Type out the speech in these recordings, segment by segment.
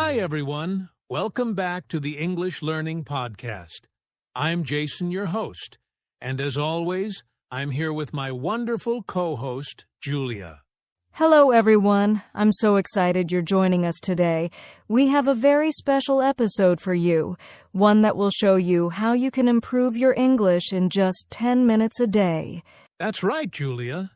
Hi, everyone. Welcome back to the English Learning Podcast. I'm Jason, your host, and as always, I'm here with my wonderful co-host, Julia. Hello, everyone. I'm so excited you're joining us today. We have a very special episode for you, one that will show you how you can improve your English in just 10 minutes a day. That's right, Julia.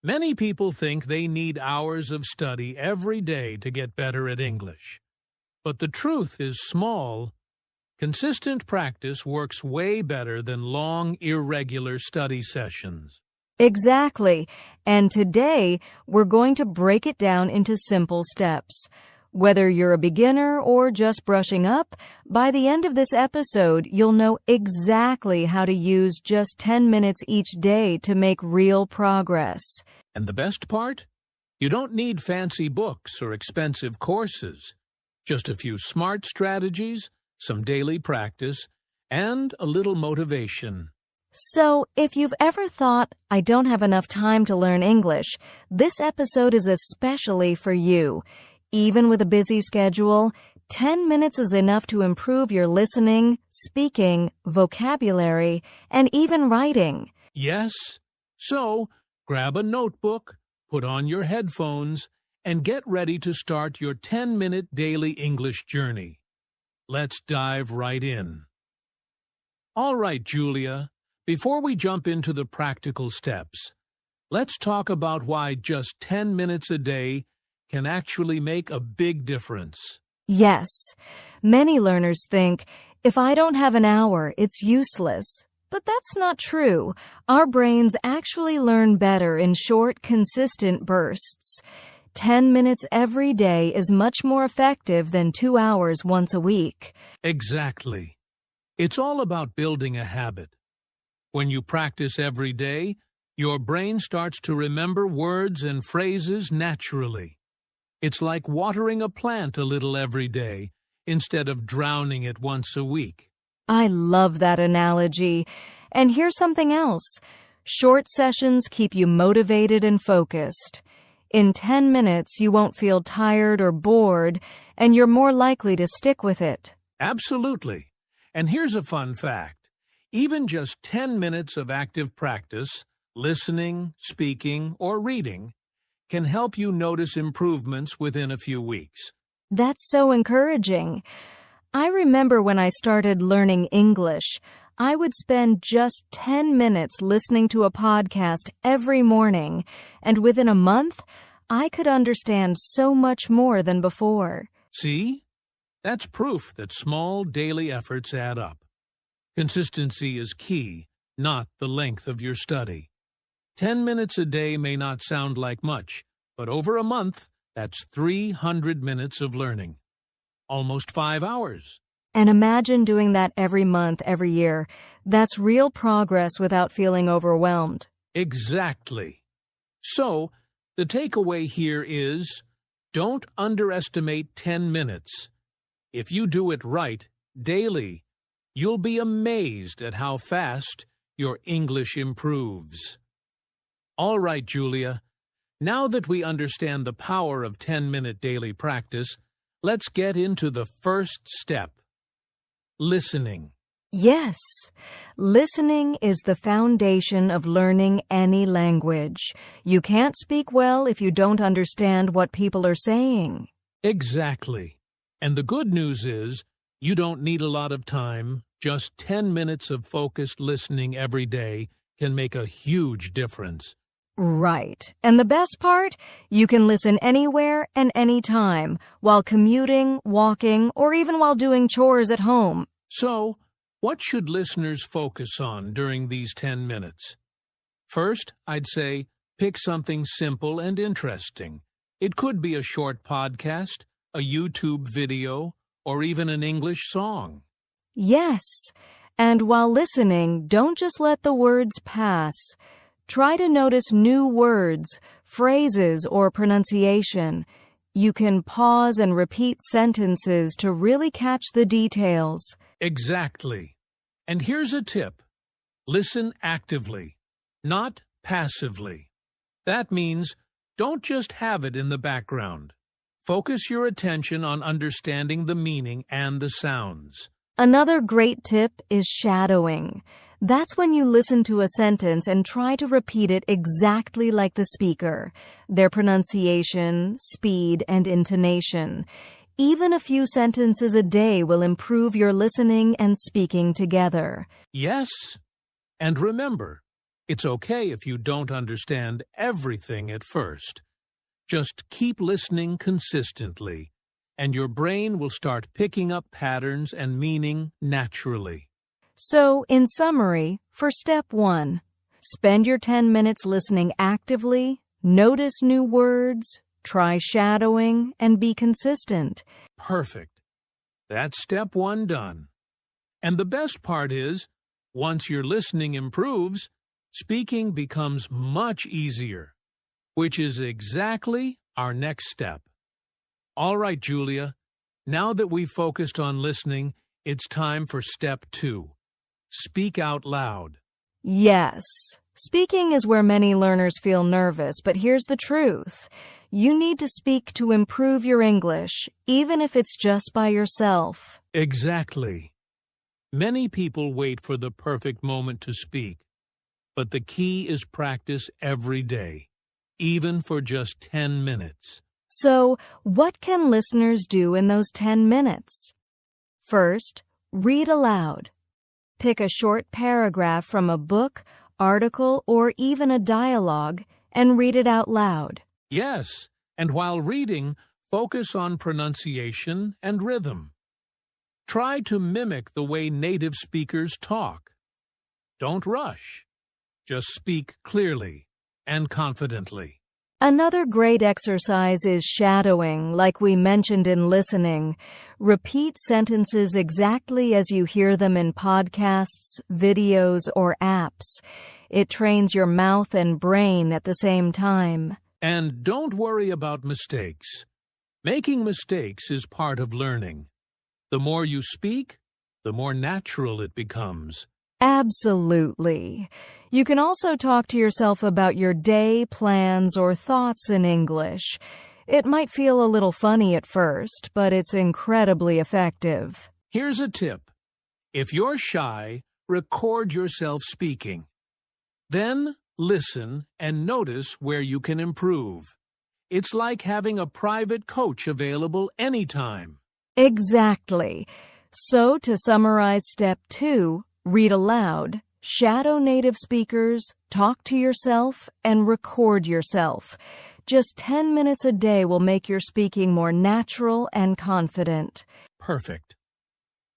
Many people think they need hours of study every day to get better at English. But the truth is small. Consistent practice works way better than long, irregular study sessions. Exactly. And today, we're going to break it down into simple steps. Whether you're a beginner or just brushing up, by the end of this episode, you'll know exactly how to use just 10 minutes each day to make real progress. And the best part? You don't need fancy books or expensive courses. Just a few smart strategies, some daily practice, and a little motivation. So, if you've ever thought, I don't have enough time to learn English, this episode is especially for you. Even with a busy schedule, 10 minutes is enough to improve your listening, speaking, vocabulary, and even writing. Yes. So, grab a notebook, put on your headphones, and get ready to start your 10-minute daily English journey. Let's dive right in. All right, Julia, before we jump into the practical steps, let's talk about why just 10 minutes a day can actually make a big difference. Yes, many learners think, if I don't have an hour, it's useless. But that's not true. Our brains actually learn better in short, consistent bursts. 10 minutes every day is much more effective than 2 hours once a week. Exactly. It's all about building a habit. When you practice every day, your brain starts to remember words and phrases naturally. It's like watering a plant a little every day instead of drowning it once a week. I love that analogy. And here's something else. Short sessions keep you motivated and focused. In 10 minutes, you won't feel tired or bored, and you're more likely to stick with it. Absolutely. And here's a fun fact. Even just 10 minutes of active practice, listening, speaking, or reading, can help you notice improvements within a few weeks. That's so encouraging. I remember when I started learning English, I would spend just 10 minutes listening to a podcast every morning, and within a month, I could understand so much more than before. See? That's proof that small daily efforts add up. Consistency is key, not the length of your study. 10 minutes a day may not sound like much, but over a month, that's 300 minutes of learning. Almost 5 hours. And imagine doing that every month, every year. That's real progress without feeling overwhelmed. Exactly. So, the takeaway here is, don't underestimate 10 minutes. If you do it right, daily, you'll be amazed at how fast your English improves. All right, Julia. Now that we understand the power of 10-minute daily practice, let's get into the first step. Listening. Yes, listening is the foundation of learning any language. You can't speak well if you don't understand what people are saying. Exactly. And the good news is, you don't need a lot of time. Just 10 minutes of focused listening every day can make a huge difference. Right. And the best part? You can listen anywhere and anytime, while commuting, walking, or even while doing chores at home. So, what should listeners focus on during these 10 minutes? First, I'd say, pick something simple and interesting. It could be a short podcast, a YouTube video, or even an English song. Yes. And while listening, don't just let the words pass. Try to notice new words, phrases, or pronunciation. You can pause and repeat sentences to really catch the details. Exactly. And here's a tip. Listen actively, not passively. That means don't just have it in the background. Focus your attention on understanding the meaning and the sounds. Another great tip is shadowing. That's when you listen to a sentence and try to repeat it exactly like the speaker, their pronunciation, speed, and intonation. Even a few sentences a day will improve your listening and speaking together. Yes, and remember, it's okay if you don't understand everything at first. Just keep listening consistently, and your brain will start picking up patterns and meaning naturally. So, in summary, for step 1, spend your 10 minutes listening actively, notice new words, try shadowing, and be consistent. Perfect. That's step 1 done. And the best part is, once your listening improves, speaking becomes much easier, which is exactly our next step. All right, Julia, now that we've focused on listening, it's time for step 2. Speak out loud. Yes, speaking is where many learners feel nervous, but here's the truth. You need to speak to improve your English, even if it's just by yourself. Exactly. Many people wait for the perfect moment to speak, but the key is practice every day, even for just 10 minutes. So, what can listeners do in those 10 minutes? First, read aloud. Pick a short paragraph from a book, article, or even a dialogue and read it out loud. Yes, and while reading, focus on pronunciation and rhythm. Try to mimic the way native speakers talk. Don't rush. Just speak clearly and confidently. Another great exercise is shadowing, like we mentioned in listening. Repeat sentences exactly as you hear them in podcasts, videos, or apps. It trains your mouth and brain at the same time. And don't worry about mistakes. Making mistakes is part of learning. The more you speak, the more natural it becomes. Absolutely. You can also talk to yourself about your day, plans, or thoughts in English. It might feel a little funny at first, but it's incredibly effective. Here's a tip. If you're shy, record yourself speaking. Then listen and notice where you can improve. It's like having a private coach available anytime. Exactly. So, to summarize step 2, read aloud, shadow native speakers, talk to yourself, and record yourself. Just 10 minutes a day will make your speaking more natural and confident. Perfect.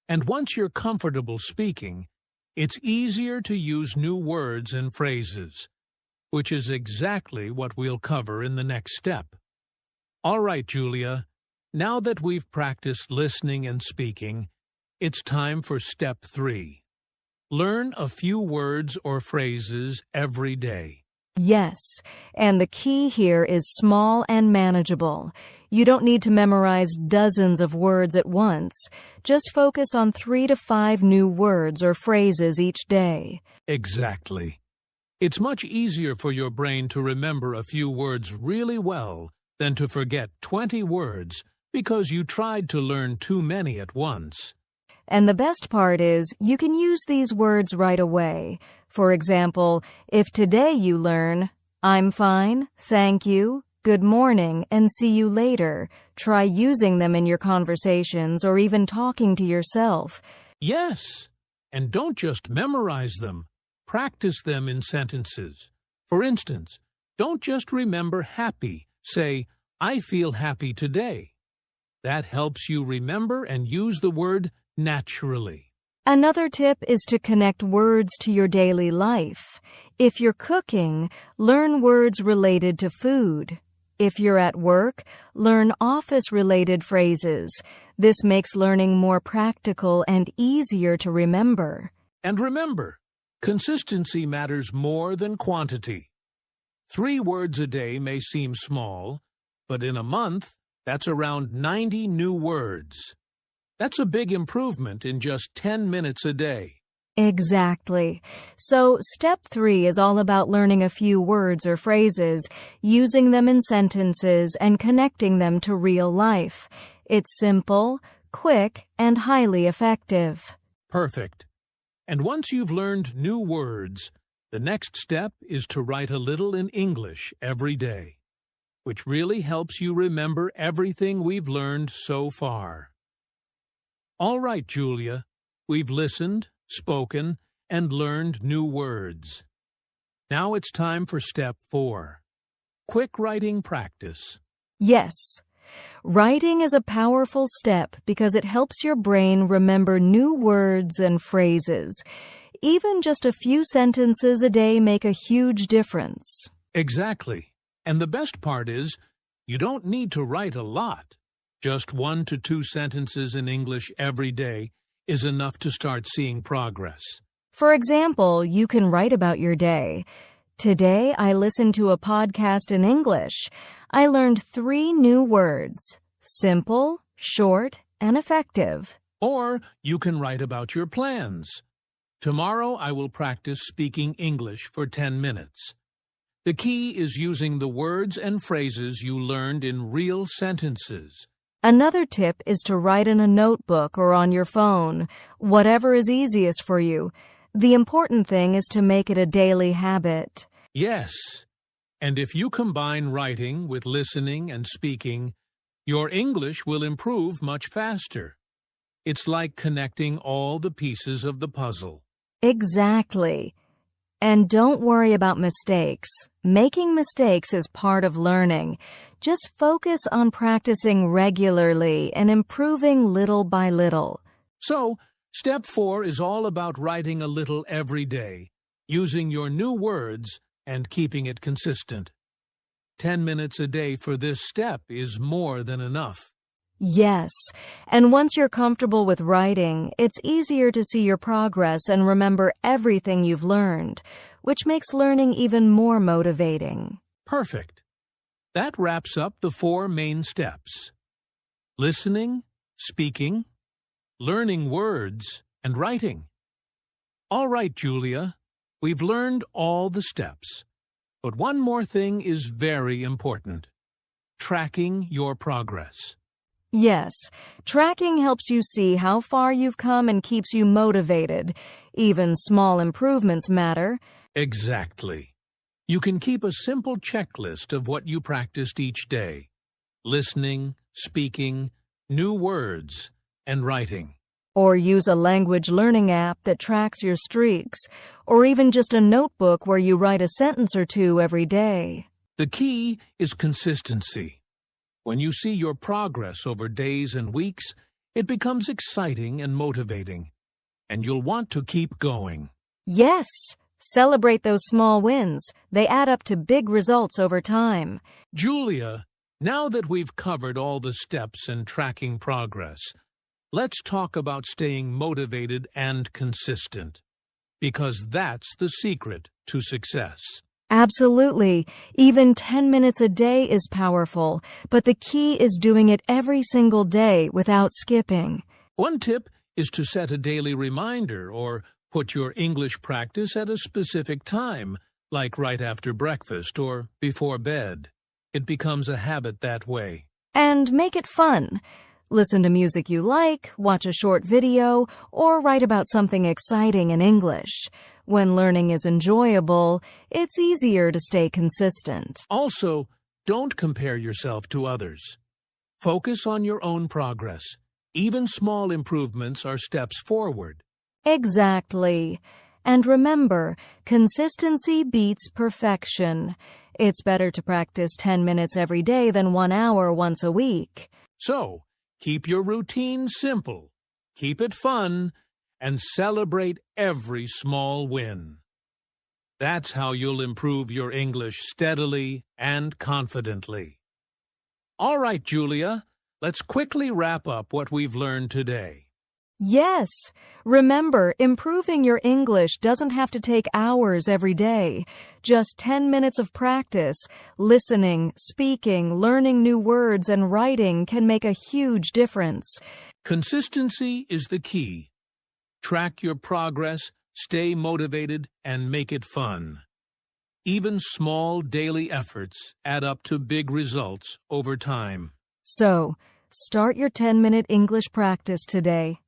And once you're comfortable speaking, it's easier to use new words and phrases, which is exactly what we'll cover in the next step. All right, Julia, now that we've practiced listening and speaking, it's time for step 3. Learn a few words or phrases every day. Yes, and the key here is small and manageable. You don't need to memorize dozens of words at once. Just focus on 3 to 5 new words or phrases each day. Exactly. It's much easier for your brain to remember a few words really well than to forget 20 words because you tried to learn too many at once. And the best part is, you can use these words right away. For example, if today you learn, I'm fine, thank you, good morning, and see you later, try using them in your conversations or even talking to yourself. Yes, and don't just memorize them. Practice them in sentences. For instance, don't just remember happy. Say, I feel happy today. That helps you remember and use the word naturally. Another tip is to connect words to your daily life. If you're cooking, learn words related to food. If you're at work, learn office-related phrases. This makes learning more practical and easier to remember. And remember, consistency matters more than quantity. 3 words a day may seem small, but in a month, that's around 90 new words. That's a big improvement in just 10 minutes a day. Exactly. So, step 3 is all about learning a few words or phrases, using them in sentences, and connecting them to real life. It's simple, quick, and highly effective. Perfect. And once you've learned new words, the next step is to write a little in English every day, which really helps you remember everything we've learned so far. All right, Julia, we've listened, spoken, and learned new words. Now it's time for step 4. Quick writing practice. Yes. Writing is a powerful step because it helps your brain remember new words and phrases. Even just a few sentences a day make a huge difference. Exactly. And the best part is, you don't need to write a lot. Just 1 to 2 sentences in English every day is enough to start seeing progress. For example, you can write about your day. Today, I listened to a podcast in English. I learned 3 new words: simple, short, and effective. Or you can write about your plans. Tomorrow I will practice speaking English for 10 minutes. The key is using the words and phrases you learned in real sentences. Another tip is to write in a notebook or on your phone, whatever is easiest for you. The important thing is to make it a daily habit. Yes, and if you combine writing with listening and speaking, your English will improve much faster. It's like connecting all the pieces of the puzzle. Exactly. And don't worry about mistakes. Making mistakes is part of learning. Just focus on practicing regularly and improving little by little. So, step 4 is all about writing a little every day, using your new words and keeping it consistent. 10 minutes a day for this step is more than enough. Yes, and once you're comfortable with writing, it's easier to see your progress and remember everything you've learned, which makes learning even more motivating. Perfect. That wraps up the 4 main steps: listening, speaking, learning words, and writing. All right, Julia, we've learned all the steps. But one more thing is very important: tracking your progress. Yes, tracking helps you see how far you've come and keeps you motivated. Even small improvements matter. Exactly. You can keep a simple checklist of what you practiced each day: listening, speaking, new words, and writing. Or use a language learning app that tracks your streaks, or even just a notebook where you write a sentence or 2 every day. The key is consistency. When you see your progress over days and weeks, it becomes exciting and motivating, and you'll want to keep going. Yes, celebrate those small wins. They add up to big results over time. Julia, now that we've covered all the steps in tracking progress, let's talk about staying motivated and consistent, because that's the secret to success. Absolutely. Even 10 minutes a day is powerful, but the key is doing it every single day without skipping. One tip is to set a daily reminder or put your English practice at a specific time, like right after breakfast or before bed. It becomes a habit that way. And make it fun. Listen to music you like, watch a short video, or write about something exciting in English. When learning is enjoyable, it's easier to stay consistent. Also, don't compare yourself to others. Focus on your own progress. Even small improvements are steps forward. Exactly. And remember, consistency beats perfection. It's better to practice 10 minutes every day than 1 hour once a week. So, keep your routine simple, keep it fun, and celebrate every small win. That's how you'll improve your English steadily and confidently. All right, Julia, let's quickly wrap up what we've learned today. Yes. Remember, improving your English doesn't have to take hours every day. Just 10 minutes of practice, listening, speaking, learning new words, and writing can make a huge difference. Consistency is the key. Track your progress, stay motivated, and make it fun. Even small daily efforts add up to big results over time. So, start your 10-minute English practice today.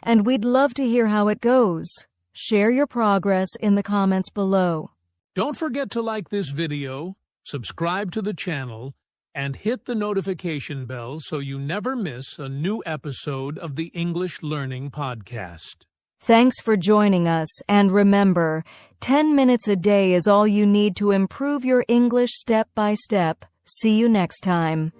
And we'd love to hear how it goes. Share your progress in the comments below. Don't forget to like this video, subscribe to the channel, and hit the notification bell so you never miss a new episode of the English Learning Podcast. Thanks for joining us, and remember, 10 minutes a day is all you need to improve your English step by step. See you next time.